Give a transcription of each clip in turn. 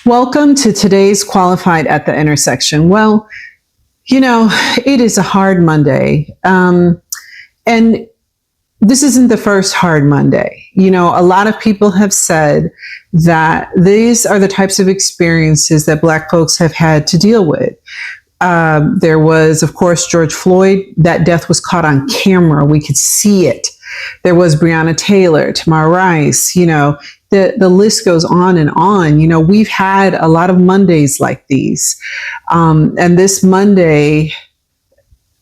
Welcome to today's Qualified at the Intersection. Well, it is a hard Monday. And this isn't the first hard Monday. A lot of people have said that these are the types of experiences that Black folks have had to deal with. There was, of course, George Floyd. That death was caught on camera. We could see it. There was Breonna Taylor, Tamir Rice, the list goes on and on. We've had a lot of Mondays like these. And this Monday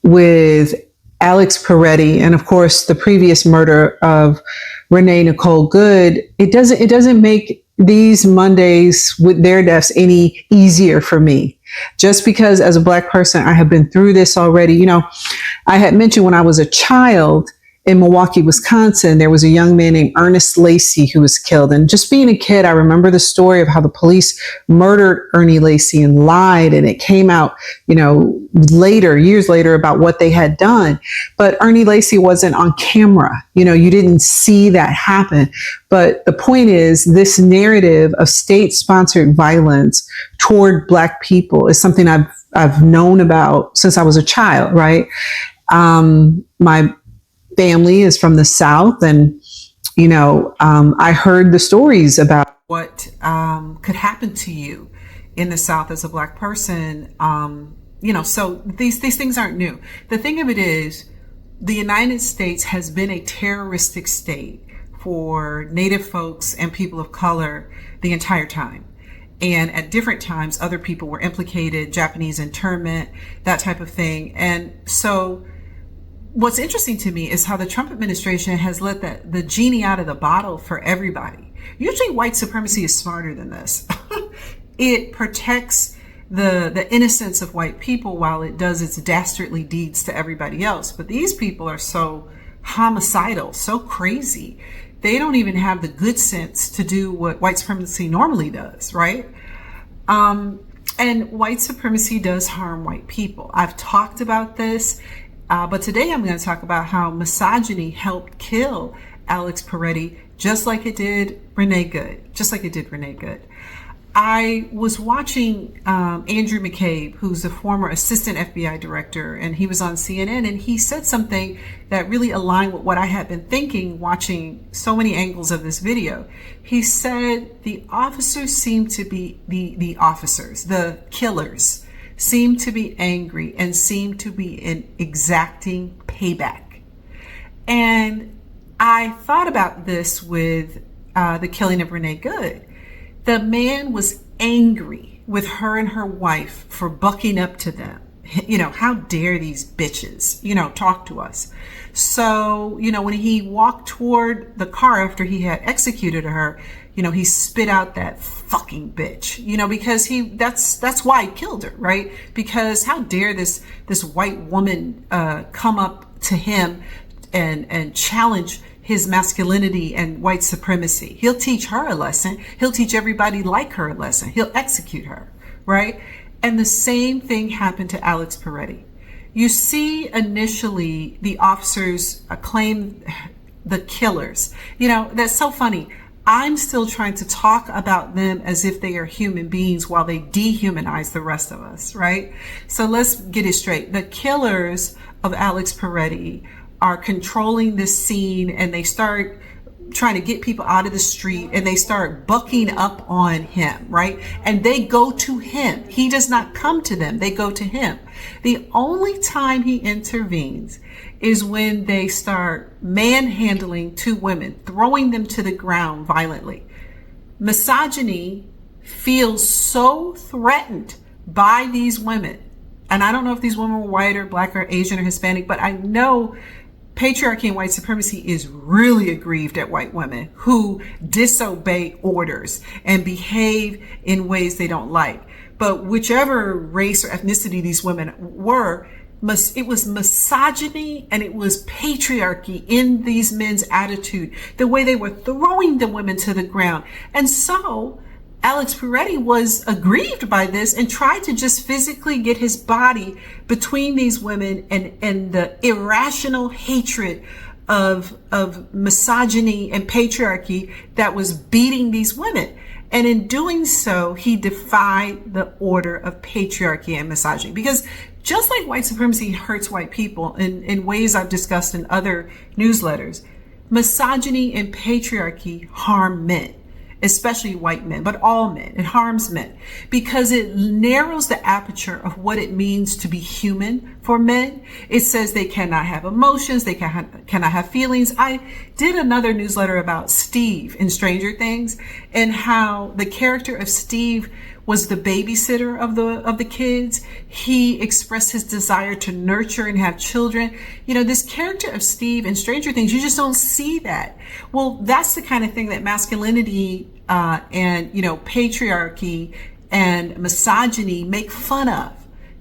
with Alex Peretti and, of course, the previous murder of Renee Nicole Good, it doesn't make these Mondays with their deaths any easier for me. Just because as a Black person, I have been through this already. I had mentioned when I was a child in Milwaukee, Wisconsin, there was a young man named Ernest Lacey who was killed. And just being a kid, I remember the story of how the police murdered Ernie Lacey and lied. And it came out, years later about what they had done. But Ernie Lacey wasn't on camera. You didn't see that happen. But the point is, this narrative of state-sponsored violence toward Black people is something I've known about since I was a child, right? My family is from the South, and I heard the stories about what could happen to you in the South as a Black person. So these things aren't new. The thing of it is, the United States has been a terroristic state for Native folks and people of color the entire time. And at different times, other people were implicated, Japanese internment, that type of thing. And so what's interesting to me is how the Trump administration has let the genie out of the bottle for everybody. Usually white supremacy is smarter than this. It protects the innocence of white people while it does its dastardly deeds to everybody else. But these people are so homicidal, so crazy. They don't even have the good sense to do what white supremacy normally does, right? And white supremacy does harm white people. I've talked about this. But today I'm going to talk about how misogyny helped kill Alex Peretti, just like it did Renee Good. I was watching Andrew McCabe, who's a former assistant FBI director, and he was on CNN, and he said something that really aligned with what I had been thinking watching so many angles of this video. He said the officers seem to be the killers seem to be angry and seem to be exacting payback. And I thought about this with the killing of Renee Good. The man was angry with her and her wife for bucking up to them. How dare these bitches, talk to us. So, when he walked toward the car after he had executed her, he spit out that fucking bitch, because that's why he killed her, right? Because how dare this white woman come up to him and challenge his masculinity and white supremacy. He'll teach her a lesson. He'll teach everybody like her a lesson. He'll execute her, right? And the same thing happened to Alex Peretti. You see, initially, the officers claim the killers. That's so funny. I'm still trying to talk about them as if they are human beings while they dehumanize the rest of us, right? So let's get it straight. The killers of Alex Peretti are controlling this scene, and they start trying to get people out of the street, and they start bucking up on him, right? And they go to him. He does not come to them. They go to him. The only time he intervenes is when they start manhandling two women, throwing them to the ground violently. Misogyny feels so threatened by these women. And I don't know if these women were white or Black or Asian or Hispanic, but I know patriarchy and white supremacy is really aggrieved at white women who disobey orders and behave in ways they don't like. But whichever race or ethnicity these women were, it was misogyny and it was patriarchy in these men's attitude, the way they were throwing the women to the ground. And so Alex Peretti was aggrieved by this and tried to just physically get his body between these women and the irrational hatred of misogyny and patriarchy that was beating these women. And in doing so, he defied the order of patriarchy and misogyny. Because just like white supremacy hurts white people in ways I've discussed in other newsletters, misogyny and patriarchy harm men, especially white men, but all men. It harms men because it narrows the aperture of what it means to be human for men. It says they cannot have emotions, they cannot have feelings. I did another newsletter about Steve in Stranger Things and how the character of Steve was the babysitter of the kids. He expressed his desire to nurture and have children. You know, this character of Steve in Stranger Things, you just don't see that. Well, that's the kind of thing that masculinity and, you know, patriarchy and misogyny make fun of.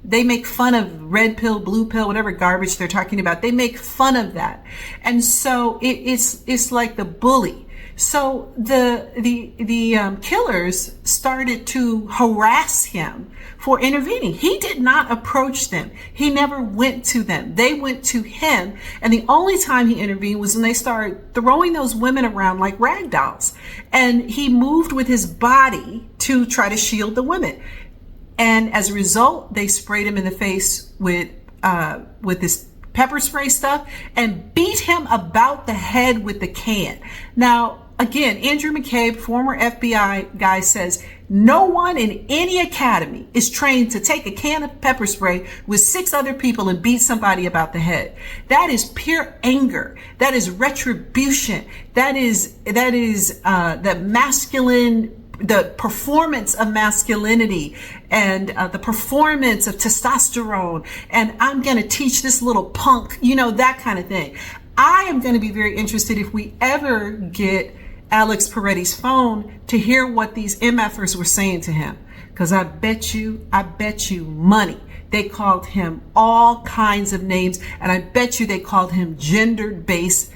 They make fun of red pill, blue pill, whatever garbage they're talking about. They make fun of that. And so it's like the bully. So the killers started to harass him for intervening. He did not approach them. He never went to them. They went to him. And the only time he intervened was when they started throwing those women around like rag dolls. And he moved with his body to try to shield the women. And as a result, they sprayed him in the face with this pepper spray stuff and beat him about the head with the can. Now, again, Andrew McCabe, former FBI guy, says no one in any academy is trained to take a can of pepper spray with 6 other people and beat somebody about the head. That is pure anger. That is retribution. That is the masculine, the performance of masculinity and the performance of testosterone. And I'm going to teach this little punk, you know, that kind of thing. I am going to be very interested if we ever get Alex Peretti's phone to hear what these MFers were saying to him. Because I bet you money they called him all kinds of names. And I bet you they called him gender-based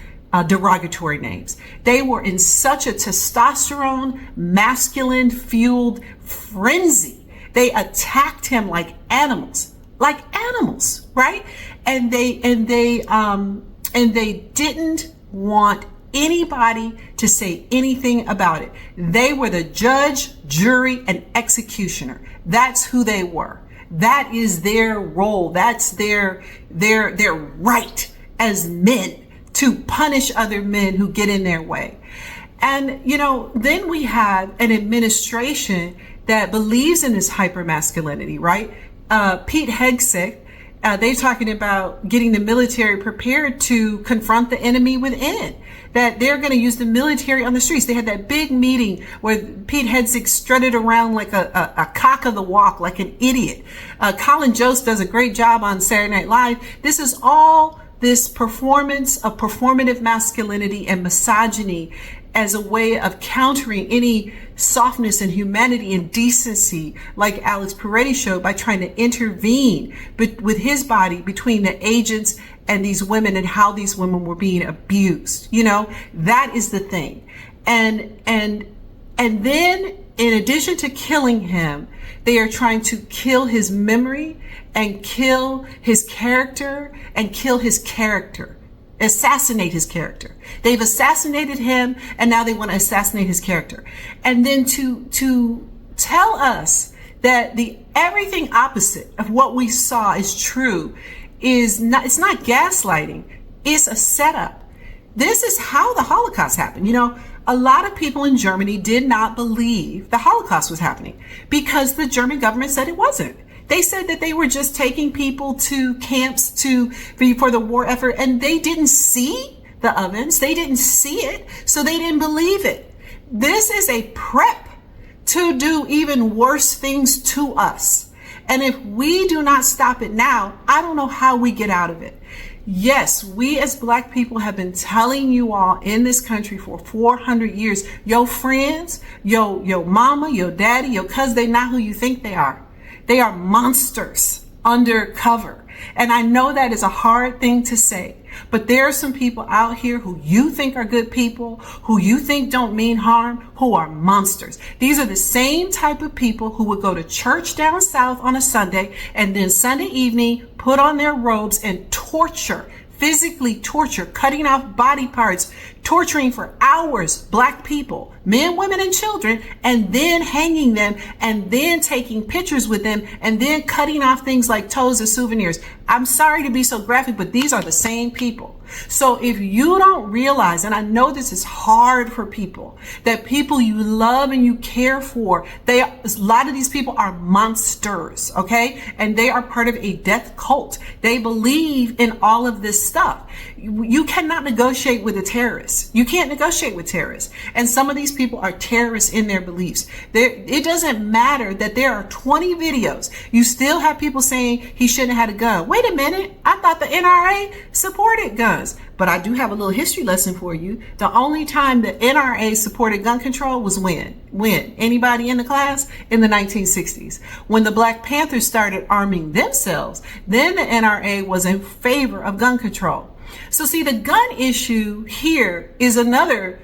derogatory names. They were in such a testosterone, masculine fueled frenzy. They attacked him like animals, right? And they didn't want anybody to say anything about it. They were the judge, jury, and executioner. That's who they were. That is their role. That's their right as men to punish other men who get in their way. And, you know, then we have an administration that believes in this hypermasculinity, right? Pete Hegseth, they're talking about getting the military prepared to confront the enemy within, that they're going to use the military on the streets. They had that big meeting where Pete Hegseth strutted around like a cock of the walk, like an idiot. Colin Jost does a great job on Saturday Night Live. This is all this performance of performative masculinity and misogyny as a way of countering any softness and humanity and decency, like Alex Peretti showed, by trying to intervene with his body between the agents and these women and how these women were being abused. You know, that is the thing. And then in addition to killing him, they are trying to kill his memory and kill his character and kill his character. Assassinate his character. They've assassinated him, and now they want to assassinate his character. And then to tell us that the everything opposite of what we saw is true is not, it's not gaslighting, it's a setup. This is how the Holocaust happened. You know, a lot of people in Germany did not believe the Holocaust was happening because the German government said it wasn't. They said that they were just taking people to camps for the war effort, and they didn't see the ovens. They didn't see it, so they didn't believe it. This is a prep to do even worse things to us. And if we do not stop it now, I don't know how we get out of it. Yes, we as Black people have been telling you all in this country for 400 years, your friends, your mama, your daddy, your cousin, they're not who you think they are. They are monsters undercover. And I know that is a hard thing to say, but there are some people out here who you think are good people, who you think don't mean harm, who are monsters. These are the same type of people who would go to church down south on a Sunday and then Sunday evening put on their robes and torture, physically torture, cutting off body parts, torturing for hours Black people, men, women, and children, and then hanging them, and then taking pictures with them, and then cutting off things like toes as souvenirs. I'm sorry to be so graphic, but these are the same people. So if you don't realize, and I know this is hard for people, that people you love and you care for, a lot of these people are monsters, okay? And they are part of a death cult. They believe in all of this stuff. You cannot negotiate with a terrorist. You can't negotiate with terrorists. And some of these people are terrorists in their beliefs. It doesn't matter that there are 20 videos. You still have people saying he shouldn't have had a gun. Wait a minute. I thought the NRA supported guns. But I do have a little history lesson for you. The only time the NRA supported gun control was when? Anybody in the class? In the 1960s. When the Black Panthers started arming themselves, then the NRA was in favor of gun control. So see, the gun issue here is another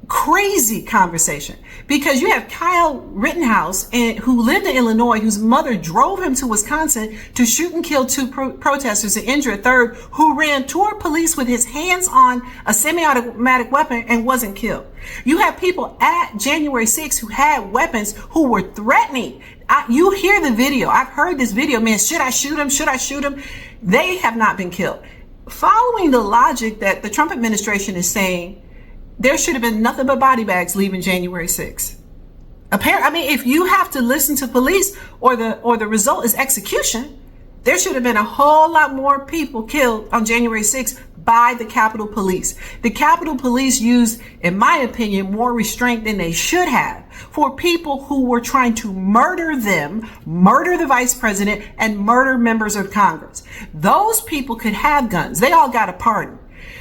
crazy conversation, because you have Kyle Rittenhouse, who lived in Illinois, whose mother drove him to Wisconsin to shoot and kill two protesters and injure a third, who ran toward police with his hands on a semi-automatic weapon and wasn't killed. You have people at January 6th who had weapons, who were threatening. You hear the video. I've heard this video, man, should I shoot him? Should I shoot him? They have not been killed. Following the logic that the Trump administration is saying, there should have been nothing but body bags leaving January 6th. If you have to listen to police or the result is execution, there should have been a whole lot more people killed on January 6th by the Capitol Police. The Capitol Police used, in my opinion, more restraint than they should have for people who were trying to murder them, murder the vice president, and murder members of Congress. Those people could have guns. They all got a pardon.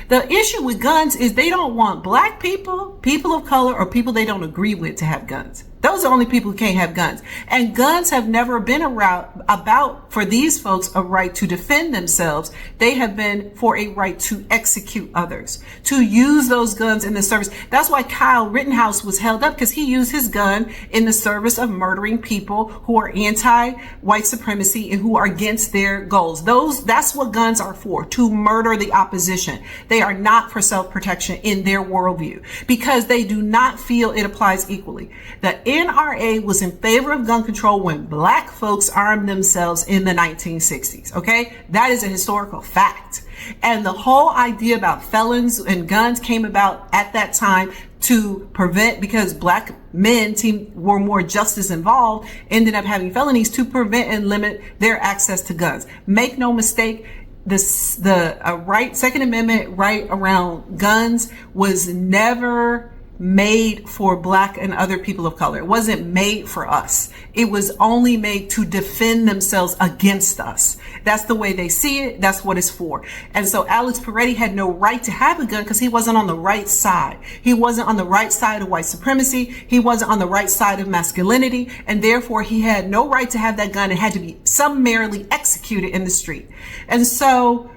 The issue with guns is they don't want Black people, people of color, or people they don't agree with to have guns. Those are the only people who can't have guns. And guns have never been about, for these folks, a right to defend themselves. They have been for a right to execute others, to use those guns in the service. That's why Kyle Rittenhouse was held up, because he used his gun in the service of murdering people who are anti-white supremacy and who are against their goals. That's what guns are for, to murder the opposition. They are not for self-protection in their worldview, because they do not feel it applies equally. The NRA was in favor of gun control when Black folks armed themselves in the 1960s. Okay, that is a historical fact. And the whole idea about felons and guns came about at that time to prevent, because Black men were more justice involved, ended up having felonies to prevent and limit their access to guns. Make no mistake, the Second Amendment right around guns was never made for Black and other people of color. It wasn't made for us. It was only made to defend themselves against us. That's the way they see it. That's what it's for. And so Alex Peretti had no right to have a gun because he wasn't on the right side. He wasn't on the right side of white supremacy. He wasn't on the right side of masculinity. And therefore he had no right to have that gun and had to be summarily executed in the street. And so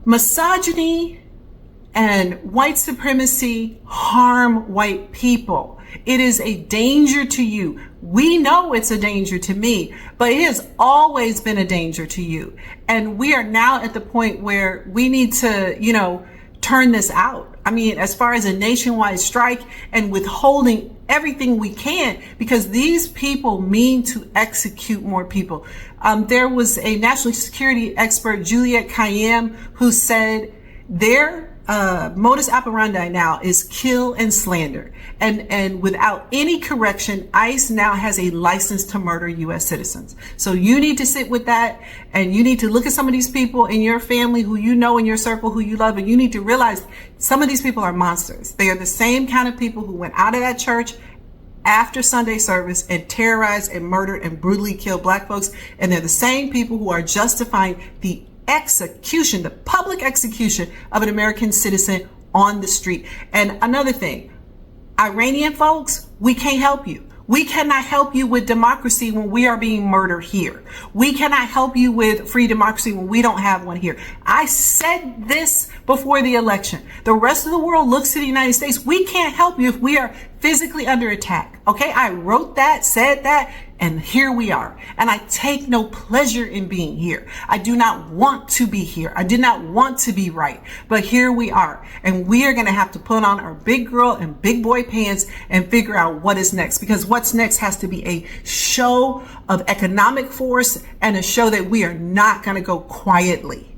misogyny and white supremacy harm white people. It is a danger to you. We know it's a danger to me, but it has always been a danger to you. And we are now at the point where we need to, turn this out. I mean, as far as a nationwide strike and withholding everything we can, because these people mean to execute more people. There was a national security expert, Juliette Kayyem, who said their modus operandi now is kill and slander. And without any correction, ICE now has a license to murder U.S. citizens. So you need to sit with that, and you need to look at some of these people in your family who you know in your circle, who you love, and you need to realize some of these people are monsters. They are the same kind of people who went out of that church after Sunday service and terrorized and murdered and brutally killed Black folks. And they're the same people who are justifying the execution, the public execution of an American citizen on the street. And another thing, Iranian folks, we can't help you. We cannot help you with democracy when we are being murdered here. We cannot help you with free democracy when we don't have one here. I said this before the election. The rest of the world looks to the United States. We can't help you if we are physically under attack. Okay, I wrote that, said that, and here we are. And I take no pleasure in being here. I do not want to be here. I did not want to be right. But here we are. And we are going to have to put on our big girl and big boy pants and figure out what is next. Because what's next has to be a show of economic force and a show that we are not going to go quietly.